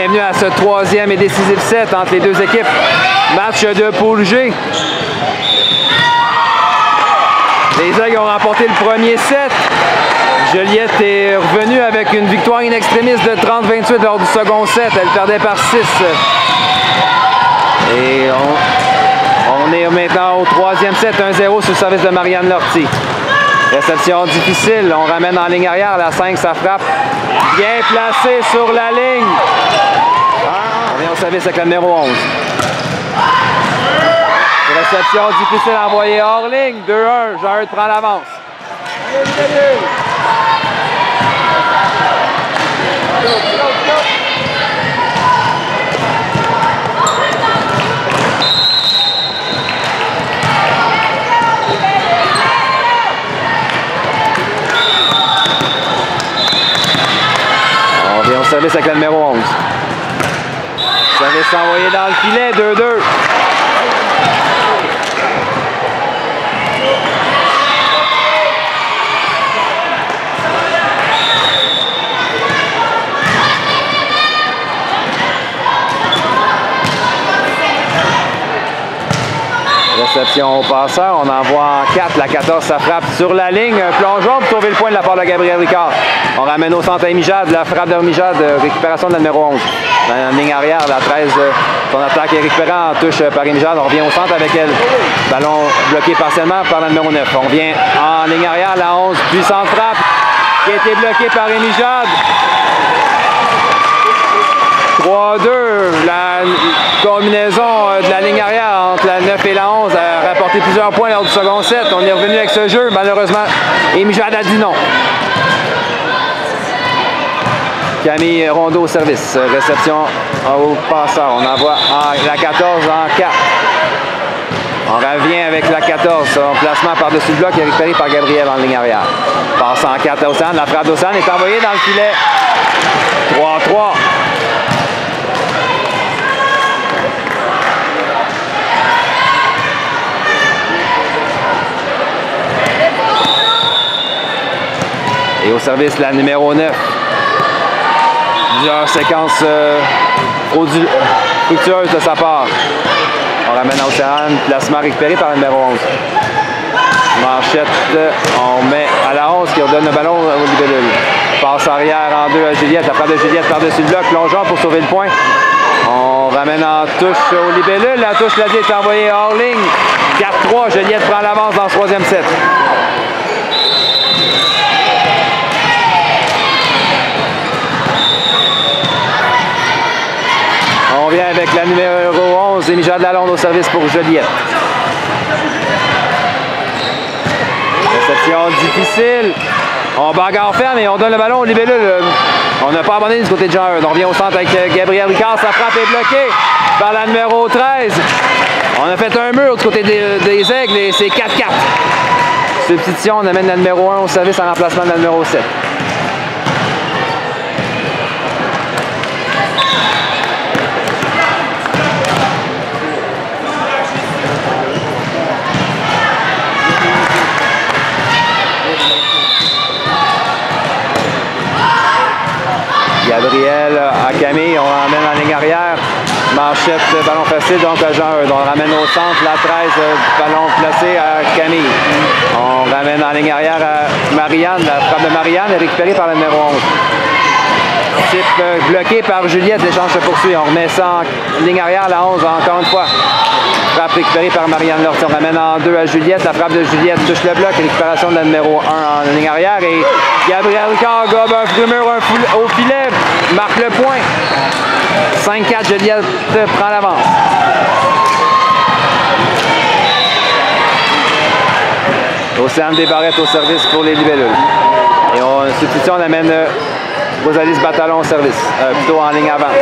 Bienvenue à ce troisième et décisif set entre les deux équipes. Match de poule G. Les Aigles ont remporté le premier set. Joliette est revenue avec une victoire in extremis de 30-28 lors du second set. Elle perdait par 6. Et on est maintenant au troisième set, 1-0 sur le service de Marianne Lortie. Réception difficile, on ramène en ligne arrière, la 5, ça frappe. Bien placé sur la ligne. On vient au service avec la numéro 11. Réception difficile envoyée hors ligne, 2-1, Jean-Eudes prend l'avance. On vient au service avec la numéro 11. Service envoyé dans le filet, 2-2. Réception au passeur, on envoie en 4, la 14, ça frappe sur la ligne, un plongeon pour sauver le point de la part de Gabriel Ricard. On ramène au centre à Mijade, la frappe de Mijade, récupération de la numéro 11. Dans la ligne arrière, la 13, son attaque est récupérée en touche par Mijade, on revient au centre avec elle. Ballon bloqué partiellement par la numéro 9. On vient en ligne arrière, la 11, puissante frappe qui a été bloquée par Mijade. 3-2, la combinaison de la ligne arrière entre la 9 et la 11 a rapporté plusieurs points lors du second set. On est revenu avec ce jeu, malheureusement, Mijade a dit non. Camille Rondeau au service, réception au passeur. On envoie la 14 en 4. On revient avec la 14, son placement par-dessus le bloc est récupéré par Gabriel en ligne arrière. Passe en 4 à Océane, la frappe d'Océane est envoyée dans le filet. 3-3. Et au service, la numéro 9. Plusieurs séquences fructueuses de sa part. On ramène à Océane, placement récupéré par la numéro 11. Manchette, on met à la 11 qui redonne le ballon au libellule. Passe arrière en 2 à Juliette, la frappe de Juliette par-dessus le bloc, plongeant pour sauver le point. On ramène en touche au libellule, la touche l'a dit est envoyée hors ligne. 4-3, Juliette prend l'avance dans ce troisième set. On vient avec la numéro 11, Mijade Lalonde au service pour Joliette. Réception difficile. On bagarre ferme et on donne le ballon au libellule. On n'a pas abandonné du côté de Jean-Eudes. On revient au centre avec Gabriel Ricard. Sa frappe est bloquée par la numéro 13. On a fait un mur du côté des Aigles et c'est 4-4. Substitution, on amène la numéro 1 au service en remplacement de la numéro 7. Gabriel à Camille, on ramène en ligne arrière. Manchette, ballon facile donc à Jean-Eudes. On ramène au centre, la 13, ballon placé à Camille. On ramène en ligne arrière à Marianne. La frappe de Marianne est récupérée par la numéro 11. Type bloqué par Juliette, l'échange se poursuit. On remet ça en ligne arrière, la 11, encore une fois. Frappe récupérée par Marianne Lortie. On ramène en 2 à Juliette. La frappe de Juliette touche le bloc. Récupération de la numéro 1 en ligne arrière. Et Gabriel Ricard gobe un frumeur au filet. Marque le point. 5-4, Juliette prend l'avance. Océane Desbarrettes au service pour les libellules. Et en substitution, on amène Rosalie Batalon au service. Plutôt en ligne avant.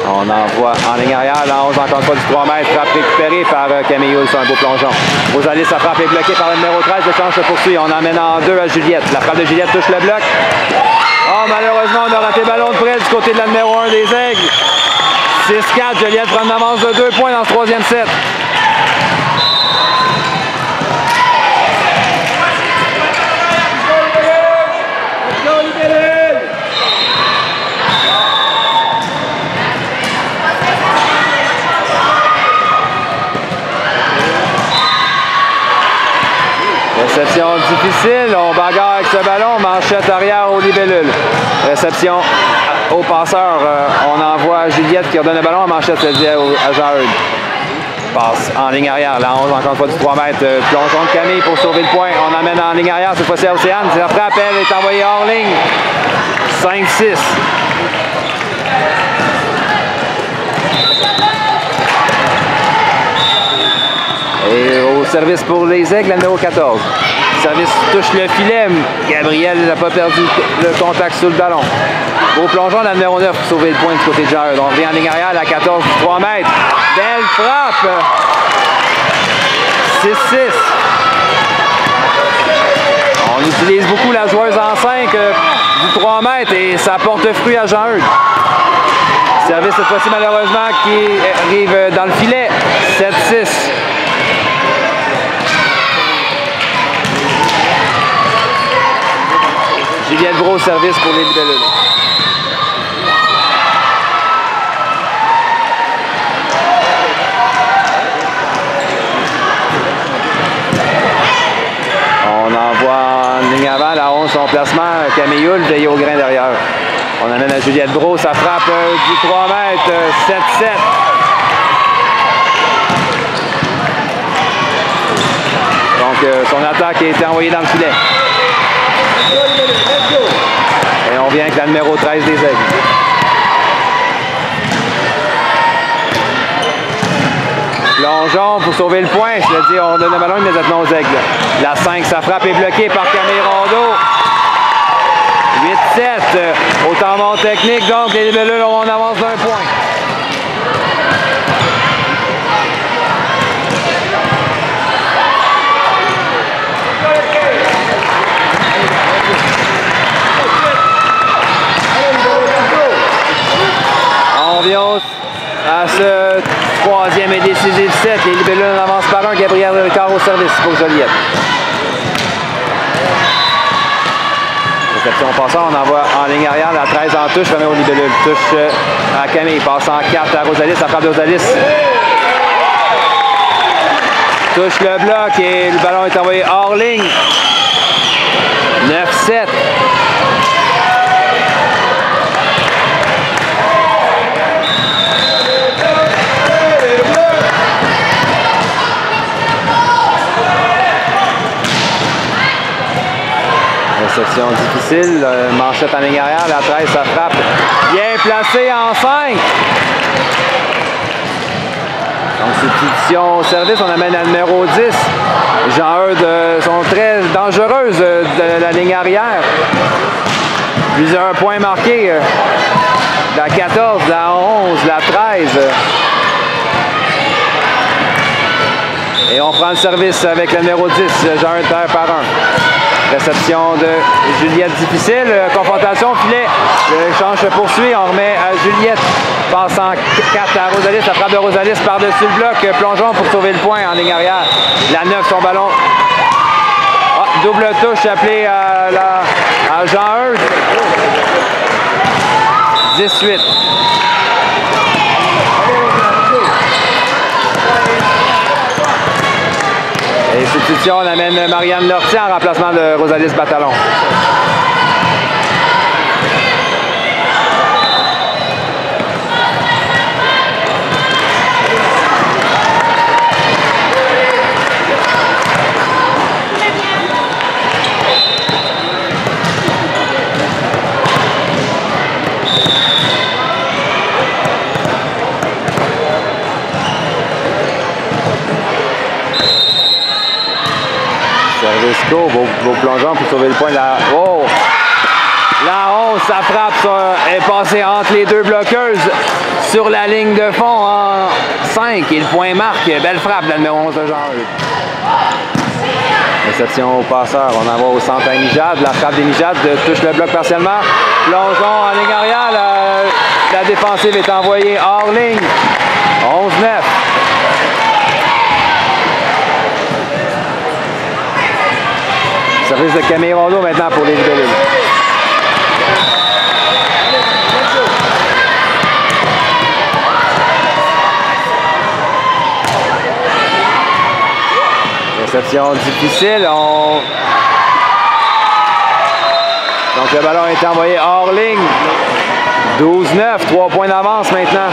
On envoie en ligne arrière, la 11 encore une fois du 3 mètres, frappe récupérée par Camille sur un beau plongeon. Rosalie, sa frappe est bloquée par le numéro 13, l'échange se poursuit. On emmène en 2 à Juliette. La frappe de Juliette touche le bloc. Oh, malheureusement, on a raté ballon de près du côté de la numéro 1 des Aigles. 6-4, Juliette prend une avance de 2 points dans ce troisième set. Réception difficile, on bagarre avec ce ballon, manchette arrière aux libellules. Réception au passeur, on envoie Juliette qui redonne le ballon, manchette se dit à Jean-Eudes. Passe en ligne arrière, la 11 encore une fois du 3 mètres, plongeon de Camille pour sauver le point. On emmène en ligne arrière, cette fois-ci à Océane, la frappe, elle est envoyée hors ligne. 5-6. Et au service pour les Aigles, la numéro 14. Le service touche le filet. Gabriel n'a pas perdu le contact sur le ballon. Au plongeon, la numéro 9 pour sauver le point du côté de Jean-Eudes. On revient en ligne arrière, la 14 du 3 mètres. Belle frappe! 6-6. On utilise beaucoup la joueuse en 5 du 3 mètres et ça porte fruit à Jean-Eudes. Service cette fois-ci malheureusement qui arrive dans le filet. 7-6. Juliette Gros, service pour les libellules. On envoie en ligne avant, la 11 son placement, Camille Hull, veillé au grain derrière. On amène à Juliette Gros, ça frappe du 3 mètres, 7-7. Donc son attaque a été envoyée dans le filet. Et on vient avec la numéro 13 des Aigles. Plongeon pour sauver le point. Je l'ai dit, on donne le ballon immédiatement aux Aigles. La 5, sa frappe est bloquée par Camille Rondeau. 8-7. Au temps mort technique, donc les libellules ont en avance d'un point. On vient à ce troisième et décisif set. Les libellules en avance par un. Gabriel Ricard au service pour Joliette. Réception passant, on envoie en ligne arrière. La 13 en touche, remet aux libellules. Touche à Camille, passe en 4 à Rosalis. Ça frappe de Rosalis. Touche le bloc et le ballon est envoyé hors ligne. 9-7. Réception difficile, manchette en ligne arrière, la 13, ça frappe. Bien placé en 5. Donc substitution au service, on amène la numéro 10. Jean-Eudes sont très dangereuses de la ligne arrière. Plusieurs points marqués. La 14, la 11, la 13. Et on prend le service avec la numéro 10, Jean-Eudes terre par 1. Réception de Juliette difficile. Confrontation filet. L'échange se poursuit. On remet à Juliette. Passe en 4 à Rosalis. La frappe de Rosalis par-dessus le bloc. Plongeon pour sauver le point en ligne arrière. La 9, son ballon. Ah, double touche appelée à Jean-Eudes. 18. Et substitution, on amène Marianne Lortie en remplacement de Rosalis Batalon. Service court, beau plongeon pour sauver le point. Oh! La 11, sa frappe est passée entre les deux bloqueuses sur la ligne de fond en 5. Et le point marque. Belle frappe, la numéro 11 de Jean-Eudes. Réception au passeur. On envoie au centre à Mijade. La frappe des Mijade touche le bloc partiellement. Plongeon en ligne arrière. La défensive est envoyée hors ligne. 11-9. Service de Camille Rondeau maintenant pour les libellules. Réception Réception difficile. Donc le ballon est envoyé hors ligne. 12-9, 3 points d'avance maintenant.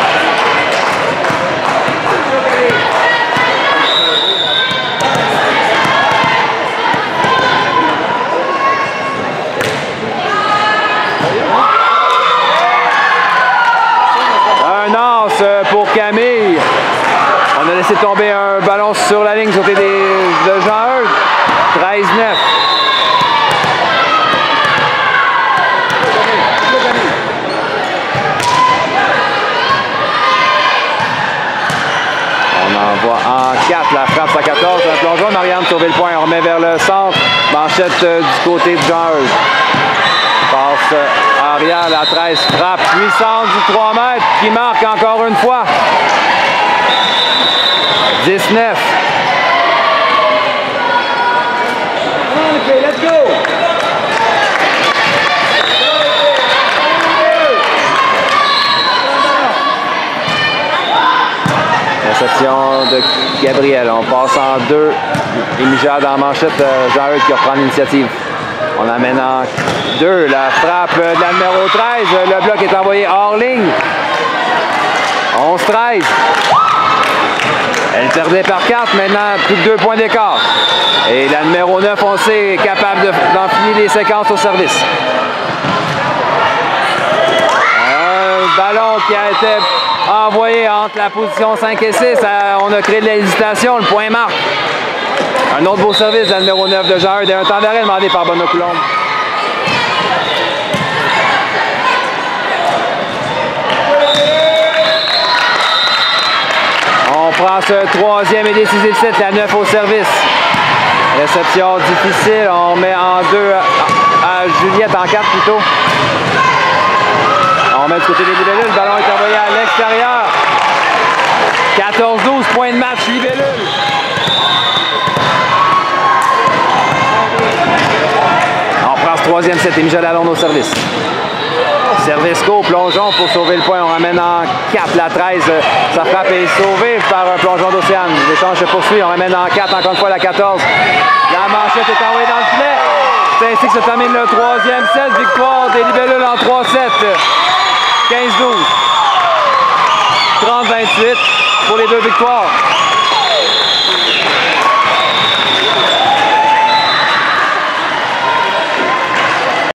Un as pour Camille. On a laissé tomber un ballon sur la ligne du côté de Jean-Eudes. 13-9. On envoie en 4. La frappe à 14. Un plongeon. Marianne sauver le point. On remet vers le centre. Manchette du côté de Jean-Eudes. Passe Ariel à 13. Frappe puissante du 3 mètres qui marque encore une fois. 19. Let's go! Réception de Gabriel. On passe en 2. Et Mijade en manchette. Jean-Eudes qui reprend l'initiative. On amène en 2. La frappe de la numéro 13. Le bloc est envoyé hors ligne. 11-13. Elle perdait par 4, maintenant plus que 2 points d'écart. Et la numéro 9, on sait, est capable d'enfiler les séquences au service. Un ballon qui a été envoyé entre la position 5 et 6. On a créé de l'hésitation, le point marque. Un autre beau service de la numéro 9 de Jean-Eudes et un temps d'arrêt demandé par Bono Coulombe. On prend ce 3e et décisif set, la 9 au service. Réception difficile, on met en 2 à Juliette, en 4 plutôt. On met du côté des libellules, le ballon est envoyé à l'extérieur. 14-12, point de match, libellule. On prend ce 3e set et Michel Lalonde au service. Service co, plongeon pour sauver le point. On ramène en 4, la 13. Sa frappe est sauvée par un plongeon d'Océane. L'échange se poursuit. On ramène en 4, encore une fois la 14. La manchette est envoyée dans le filet. C'est ainsi que se termine le 3e set. Victoire des libellules en 3-7. 15-12. 30-28 pour les 2 victoires.